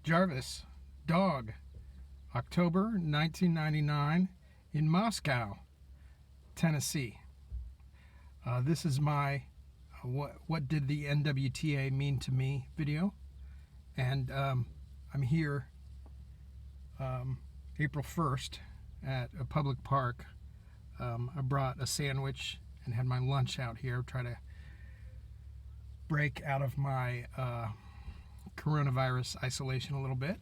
Jarvis, dog, October 1999 in Moscow, Tennessee. This is my what did the NWTA mean to me video, and I'm here April 1st at a public park. I brought a sandwich and had my lunch out here, try to break out of my coronavirus isolation a little bit.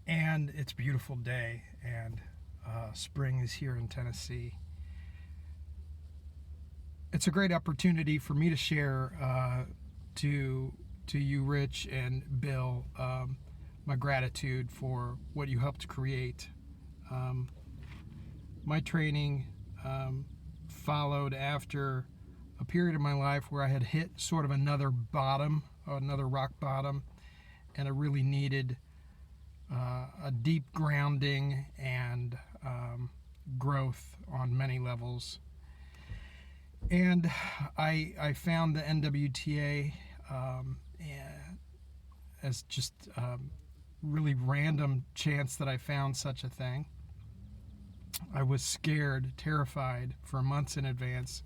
And it's a beautiful day, and spring is here in Tennessee. It's a great opportunity for me to share to you, Rich and Bill, my gratitude for what you helped create. My training followed after a period of my life where I had hit sort of another rock bottom, and I really needed a deep grounding and growth on many levels. And I found the NWTA as just really random chance that I found such a thing. I was scared, terrified for months in advance.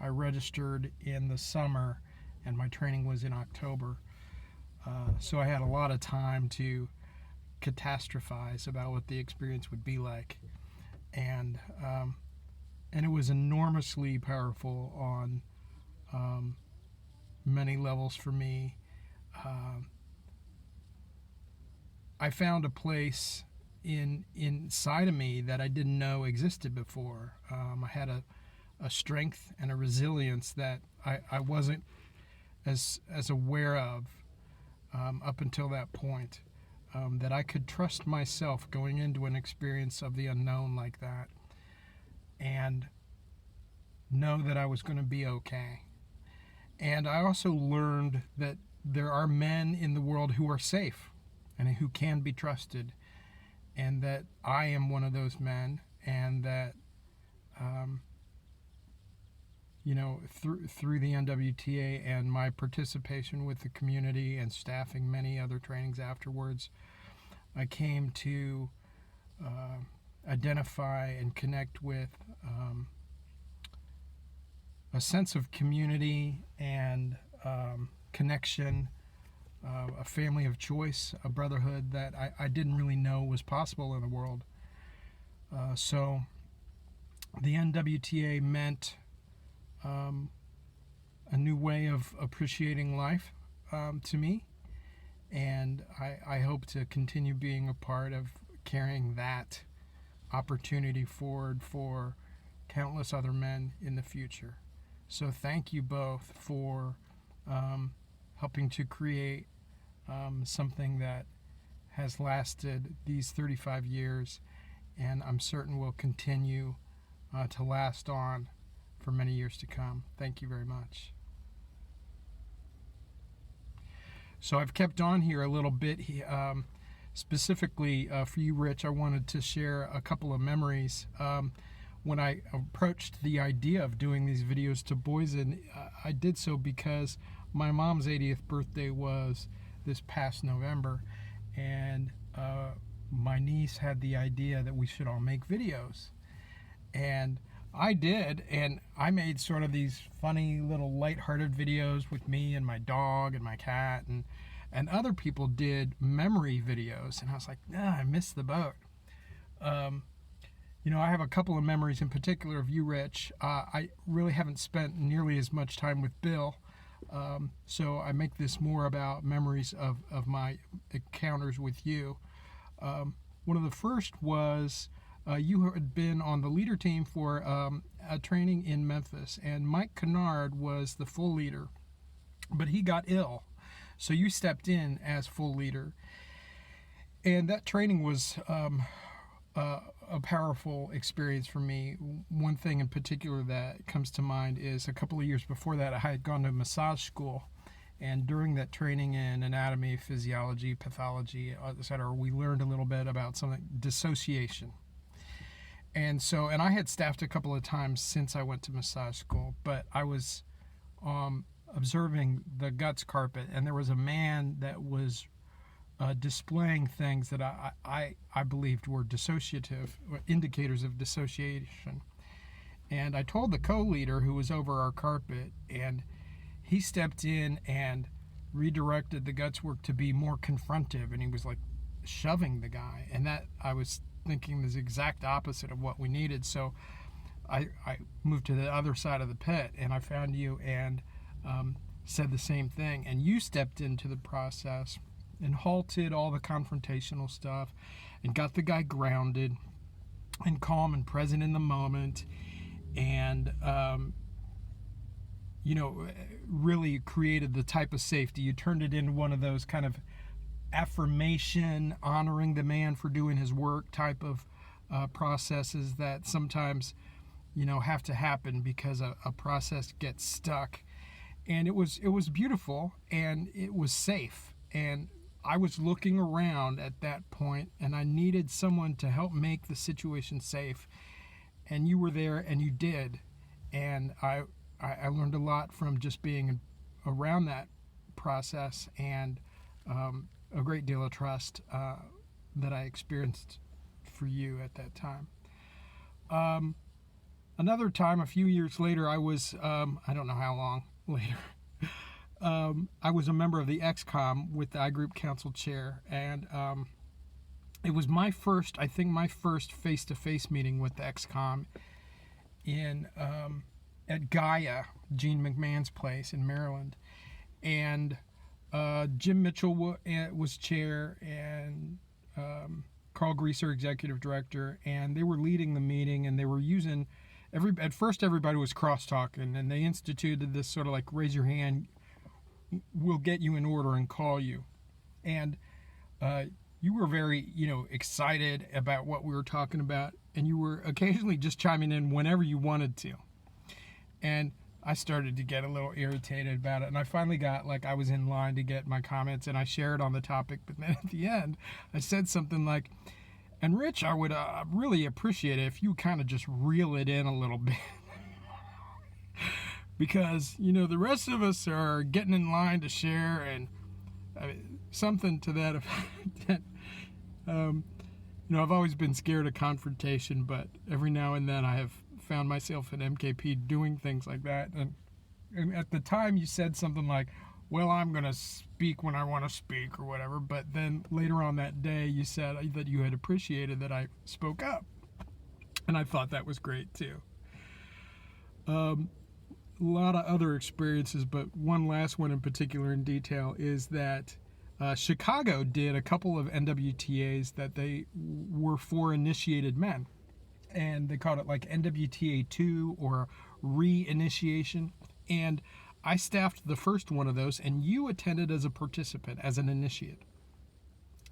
I registered in the summer, and my training was in October. So I had a lot of time to catastrophize about what the experience would be like. And it was enormously powerful on many levels for me. I found a place inside of me that I didn't know existed before. I had a strength and a resilience that I wasn't as aware of up until that point, that I could trust myself going into an experience of the unknown like that and know that I was going to be okay. And I also learned that there are men in the world who are safe and who can be trusted, and that I am one of those men, and that through the NWTA and my participation with the community and staffing many other trainings afterwards, I came to identify and connect with a sense of community and connection, a family of choice, a brotherhood that I didn't really know was possible in the world. So the NWTA meant a new way of appreciating life to me, and I hope to continue being a part of carrying that opportunity forward for countless other men in the future. So thank you both for helping to create something that has lasted these 35 years, and I'm certain will continue to last on for many years to come. Thank you very much. So I've kept on here a little bit. Specifically for you, Rich, I wanted to share a couple of memories. When I approached the idea of doing these videos to Boise, I did so because my mom's 80th birthday was this past November, and my niece had the idea that we should all make videos. And I did, and I made sort of these funny little lighthearted videos with me and my dog and my cat, and other people did memory videos, and I was like, I missed the boat. I have a couple of memories in particular of you, Rich. I really haven't spent nearly as much time with Bill, so I make this more about memories of my encounters with you. One of the first was you had been on the leader team for a training in Memphis, and Mike Kennard was the full leader, but he got ill, so you stepped in as full leader. And that training was a powerful experience for me. One thing in particular that comes to mind is a couple of years before that, I had gone to massage school, and during that training in anatomy, physiology, pathology, etc., we learned a little bit about something, dissociation. And I had staffed a couple of times since I went to massage school, but I was observing the guts carpet, and there was a man that was displaying things that I believed were dissociative, indicators of dissociation. And I told the co-leader who was over our carpet, and he stepped in and redirected the guts work to be more confrontive, and he was like shoving the guy, and that I was thinking is the exact opposite of what we needed. So I moved to the other side of the pit, and I found you and said the same thing, and you stepped into the process and halted all the confrontational stuff and got the guy grounded and calm and present in the moment, and really created the type of safety. You turned it into one of those kind of affirmation, honoring the man for doing his work type of processes that sometimes have to happen because a process gets stuck. And it was beautiful, and it was safe, and I was looking around at that point, and I needed someone to help make the situation safe, and you were there, and you did. And I learned a lot from just being around that process, and a great deal of trust that I experienced for you at that time. Another time, a few years later, I was, I don't know how long later, I was a member of the XCOM with the iGroup Council Chair, and it was my first face-to-face meeting with the XCOM at Gaia, Gene McMahon's place in Maryland. And Jim Mitchell was chair, and Carl Greaser, executive director, and they were leading the meeting, and they were using at first everybody was cross-talking, and they instituted this sort of like raise your hand, we'll get you in order and call you. And you were very excited about what we were talking about, and you were occasionally just chiming in whenever you wanted to. And I started to get a little irritated about it, and I finally got, I was in line to get my comments, and I shared on the topic, but then at the end I said something like, and Rich, I would really appreciate it if you kind of just reel it in a little bit. Because, the rest of us are getting in line to share, and something to that effect. I've always been scared of confrontation, but every now and then I have found myself at MKP doing things like that. And at the time you said something like, well, I'm going to speak when I want to speak or whatever. But then later on that day, you said that you had appreciated that I spoke up. And I thought that was great, too. A lot of other experiences, but one last one in particular in detail is that Chicago did a couple of NWTAs that they were for initiated men. And they called it NWTA 2 or re-initiation. And I staffed the first one of those, and you attended as a participant, as an initiate.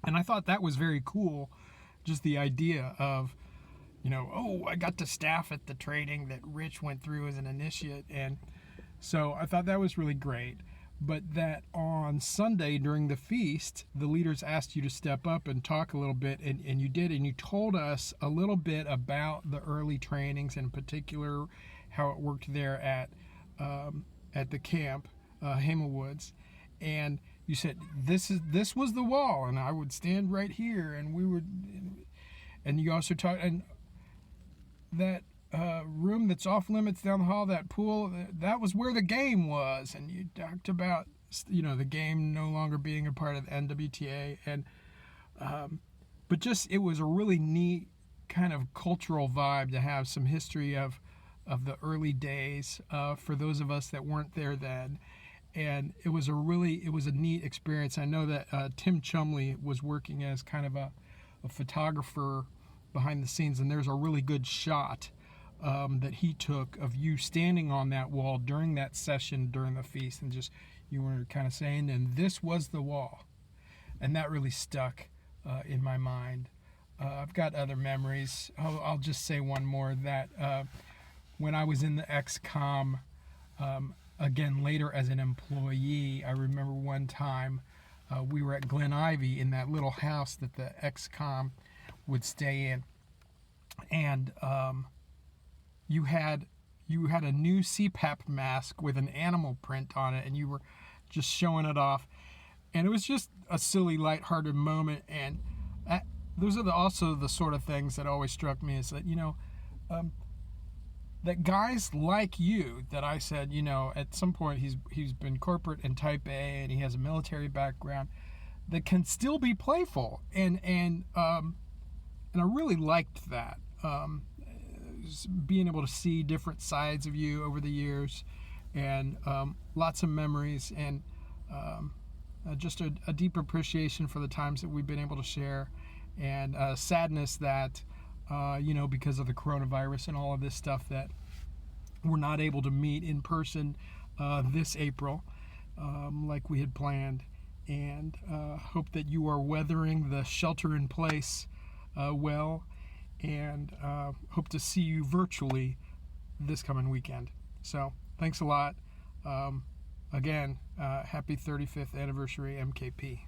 And I thought that was very cool, just the idea of, I got to staff at the training that Rich went through as an initiate. And so I thought that was really great. But that on Sunday during the feast, the leaders asked you to step up and talk a little bit, and you did, and you told us a little bit about the early trainings, in particular how it worked there at the camp, Hema Woods, and you said this was the wall, and I would stand right here, and we would, and you also talked, and that room that's off limits down the hall, that pool, that was where the game was, and you talked about the game no longer being a part of the NWTA, and but just it was a really neat kind of cultural vibe to have some history of the early days for those of us that weren't there then. And it was a neat experience. I know that Tim Chumley was working as kind of a photographer behind the scenes, and there's a really good shot that he took of you standing on that wall during that session during the feast, and just you were kind of saying, and this was the wall. And that really stuck in my mind. I've got other memories. I'll just say one more, that when I was in the XCOM, again later as an employee, I remember one time we were at Glen Ivy in that little house that the XCOM would stay in, and you had a new CPAP mask with an animal print on it, and you were just showing it off. And it was just a silly, lighthearted moment. And those are also the sort of things that always struck me, is that, that guys like you, that I said, at some point he's been corporate and type A, and he has a military background, that can still be playful. And I really liked that. Being able to see different sides of you over the years, and lots of memories, and just a deep appreciation for the times that we've been able to share, and sadness that, because of the coronavirus and all of this stuff, that we're not able to meet in person this April like we had planned. And hope that you are weathering the shelter in place well, and hope to see you virtually this coming weekend. So thanks a lot. Again, happy 35th anniversary, MKP.